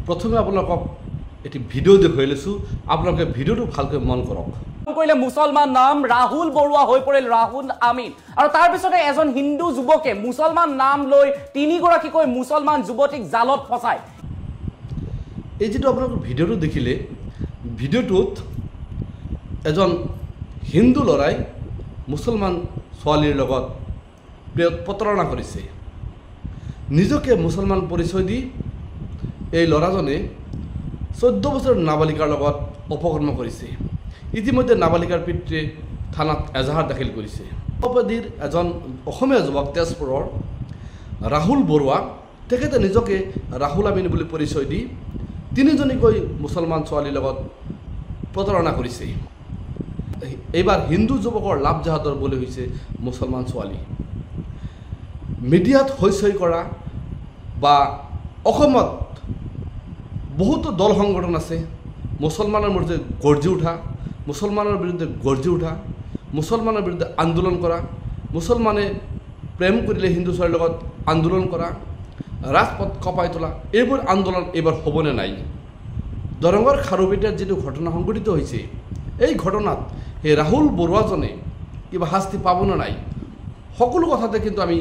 প্ৰথমে আপোনালোকক এটি ভিডিও দেখুৱাই লৈছোঁ আপোনালোকে ভিডিওটো ভালকৈ মন কৰক কইলে মুছলমান নাম ৰাহুল বড়ুয়া হৈ পৰিল ৰাহুল আমিন আৰু তাৰ পিছতে এজন হিন্দু যুৱকে মুছলমান নাম লৈ তিনিগৰাকী কৈ মুছলমান যুৱতীক জালত ফসায় এই যেটো আপোনালোকে ভিডিওটো দেখিলে ভিডিওটোত এজন হিন্দু লৰাই মুছলমান ছোৱালীৰ লগত প্ৰতাৰণা কৰিছে নিজকে মুছলমান পৰিচয় দি এই লৰাজনে 14 বছৰ নাবালিকাৰ লগত অপকৰ্ম কৰিছে ইতিমধ্যে নাবালিকাৰ পিতৃয়ে থানাত এজাহাৰ দাখিল কৰিছে অপৰাধীৰ এজন অসমীয়া যুৱক তেজপুৰৰ ৰাহুল বৰুৱা তেখেতে নিজকে ৰাহুল আমিন বুলি পৰিচয় দি তিনিজনীকৈ মুছলমান ছোৱালীৰ লগত প্ৰতাৰণা কৰিছে এইবাৰ হিন্দু যুৱকৰ লাভ জাহাদৰ বুলি হৈছে মুছলমান ছোৱালী মিডিয়াত হৈচৈ কৰা বা অসমত বহুতো দল সংগঠন আছে মুছলমানৰ বিৰুদ্ধে গৰ্জি উঠা মুছলমানৰ বিৰুদ্ধে গৰ্জি উঠা মুছলমানৰ বিৰুদ্ধে আন্দোলন কৰা মুছলমানে প্ৰেম কৰিলে হিন্দু ছোৱালীৰ লগত আন্দোলন কৰা ৰাজপথ কপাই তোলা এইবোৰ আন্দোলন এইবাৰ হ'বনে নাই দৰঙৰ খাৰুপেটীয়াত যিটো ঘটনা সংঘটিত হৈছে এই ঘটনাত এই ৰাহুল বৰুৱাজনে কিবা শাস্তি পাবনে নাই সকলো কথাতে কিন্তু আমি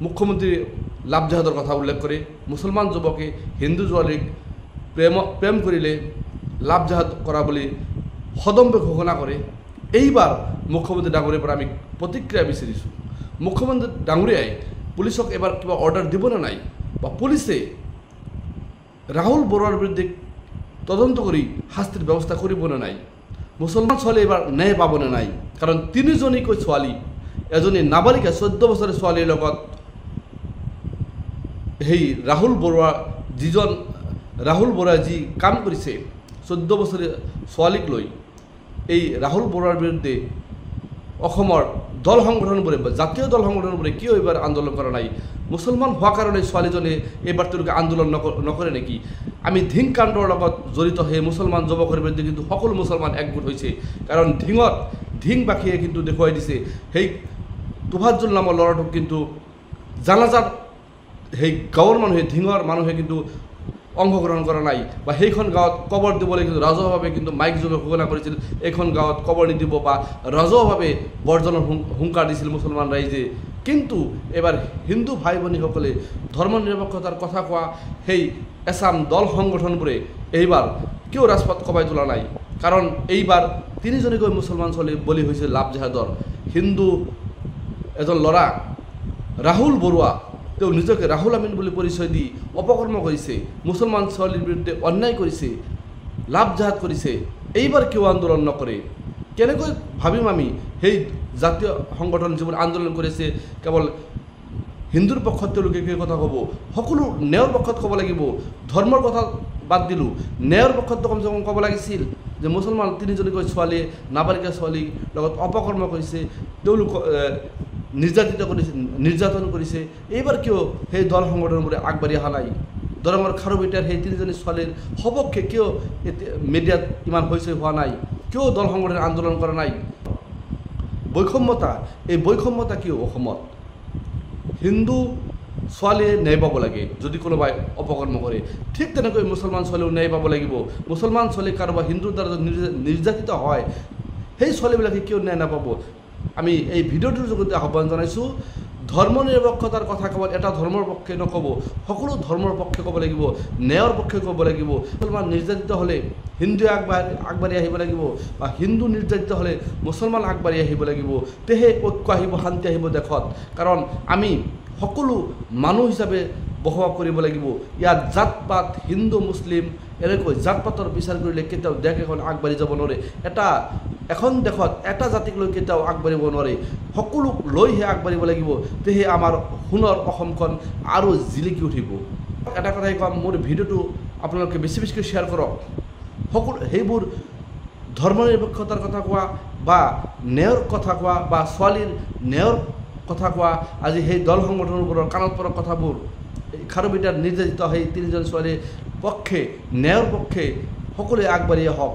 মুখ্যমন্ত্ৰী লাভ জাহাদৰ কথা উল্লেখ কৰি মুছলমান যুৱকে হিন্দু ছোৱালীক প্ৰেম কৰিলে লাভ জাহাদ কৰা বুলি সদম্বে ঘোষণা কৰে এইবাৰ মুখ্যমন্ত্ৰী ডাঙৰীয়াৰ পৰা আমি প্ৰতিক্ৰিয়া বিচাৰিছোঁ মুখ্যমন্ত্ৰী ডাঙৰীয়াই পুলিচক এবাৰ কিবা অৰ্ডাৰ দিবনে নাই বা পুলিচে ৰাহুল বৰুৱাৰ বিৰুদ্ধে তদন্ত কৰি শাস্তিৰ ব্যৱস্থা কৰিবনে নাই মুছলমান ছোৱালী এবাৰ ন্যায় পাবনে নাই কাৰণ তিনিজনীকৈ ছোৱালী এজনী নাবালিকা 14 বছৰীয়া ছোৱালীৰ লগত সেই ৰাহুল বৰুৱাই যি কাম কৰিছে 14 বছৰীয়া ছোৱালীক লৈ এই ৰাহুল বৰুৱাৰ বিৰুদ্ধে অসমৰ দল সংগঠনবোৰে জাতীয় দল সংগঠনবোৰে কিয় এইবাৰ আন্দোলন কৰা নাই মুছলমান হোৱাৰ কাৰণে ছোৱালীজনে এইবাৰ তেওঁলোকে আন্দোলন নকৰে নেকি আমি ধিং কাণ্ডৰ লগত জড়িত সেই মুছলমান যুৱকৰ বিৰুদ্ধে কিন্তু সকলো মুছলমান একগোট হৈছে কাৰণ ধিং বাখীয়ে কিন্তু দেখুৱাই দিছে সেই তোফাজ্জল নামৰ ল'ৰাটোক কিন্তু জানাজাত সেই গাঁৱৰ মানুহে ধিঙৰ মানুহে কিন্তু অংশগ্ৰহণ কৰা নাই বা সেইখন গাঁৱত কবৰ দিবলৈ কিন্তু ৰাজহুৱাভাৱে কিন্তু মাইক যোগে ঘোষণা কৰিছিল এইখন গাঁৱত কবৰ নিদিব বা ৰাজহুৱাভাৱে বৰ্জনৰ হুংকাৰ দিছিল মুছলমান ৰাইজে কিন্তু এবাৰ হিন্দু ভাই ভনীসকলে ধৰ্ম নিৰপেক্ষতাৰ কথা কোৱা সেই এছাম দল সংগঠনবোৰে এইবাৰ কিয় ৰাজপথ কবাই তোলা নাই কাৰণ এইবাৰ তিনিজনীকৈ মুছলমান ছোৱালী বলি হৈছে লাভ জাহাদৰ হিন্দু এজন ল'ৰা ৰাহুল বৰুৱা তেওঁ নিজকে ৰাহুল আমিন বুলি পৰিচয় দি অপকৰ্ম কৰিছে মুছলমান ছোৱালীৰ বিৰুদ্ধে অন্যায় কৰিছে লাভ জাহাদ কৰিছে এইবাৰ কিয় আন্দোলন নকৰে কেনেকৈ ভাবিম আমি সেই জাতীয় সংগঠন যিবোৰ আন্দোলন কৰিছে কেৱল হিন্দুৰ পক্ষত তেওঁলোকে কি কথা ক'ব সকলো ন্যায়ৰ পক্ষত ক'ব লাগিব ধৰ্মৰ কথা বাদ দিলোঁ ন্যায়ৰ পক্ষত কমচে কম ক'ব লাগিছিল যে মুছলমান তিনিজনীকৈ ছোৱালীয়ে নাবালিকা ছোৱালীৰ লগত অপকৰ্ম কৰিছে তেওঁলোক নিৰ্যাতন কৰিছে এইবাৰ কিয় সেই দল সংগঠনবোৰে আগবাঢ়ি অহা নাই দৰঙৰ খাৰুপেটীয়াৰ সেই তিনিজনী ছোৱালীৰ সপক্ষে কিয় মিডিয়াত ইমান হৈছে হোৱা নাই কিয় দল সংগঠনে আন্দোলন কৰা নাই বৈষম্যতা কিয় অসমত হিন্দু ছোৱালীয়ে ন্যায় পাব লাগে যদি কোনোবাই অপকৰ্ম কৰে ঠিক তেনেকৈ মুছলমান ছোৱালীও ন্যায় পাব লাগিব মুছলমান ছোৱালী কাৰোবাৰ হিন্দুৰ দ্বাৰা নিৰ্যাতিত হয় সেই ছোৱালীবিলাকে কিয় ন্যায় নাপাব আমি এই ভিডিওটোৰ যোগেদি আহ্বান জনাইছোঁ ধৰ্ম নিৰপেক্ষতাৰ কথা কেৱল এটা ধৰ্মৰ পক্ষে নক'ব সকলো ধৰ্মৰ পক্ষে ক'ব লাগিব ন্যায়ৰ পক্ষে ক'ব লাগিব মুছলমান নিৰ্যাতিত হ'লে হিন্দুৱে আগবাঢ়ি আহিব লাগিব বা হিন্দু নিৰ্যাতিত হ'লে মুছলমান আগবাঢ়ি আহিব লাগিব তেহে ঐক্য আহিব শান্তি আহিব দেশত কাৰণ আমি সকলো মানুহ হিচাপে বসবাস কৰিব লাগিব ইয়াত জাত পাত হিন্দু মুছলিম এনেকৈ জাত পাতৰ বিচাৰ কৰিলে কেতিয়াও দেশ এখন আগবাঢ়ি যাব নোৱাৰে এখন দেশত এটা জাতিক লৈ কেতিয়াও আগবাঢ়িব নোৱাৰে সকলোক লৈহে আগবাঢ়িব লাগিব তেহে আমাৰ সোণৰ অসমখন আৰু জিলিকি উঠিব এটা কথাই কম মোৰ ভিডিঅ'টো আপোনালোকে বেছিকৈ শ্বেয়াৰ কৰক সকলো সেইবোৰ ধৰ্ম নিৰপেক্ষতাৰ কথা কোৱা বা ন্যায়ৰ কথা কোৱা বা ছোৱালীৰ ন্যায়ৰ কথা কোৱা আজি সেই দল সংগঠনবোৰৰ কাণত পৰা কথাবোৰ খাৰুপেটীয়াত নিৰ্যাতিত সেই তিনিজন ছোৱালীৰ পক্ষে ন্যায়ৰ পক্ষে সকলোৱে আগবাঢ়ি আহক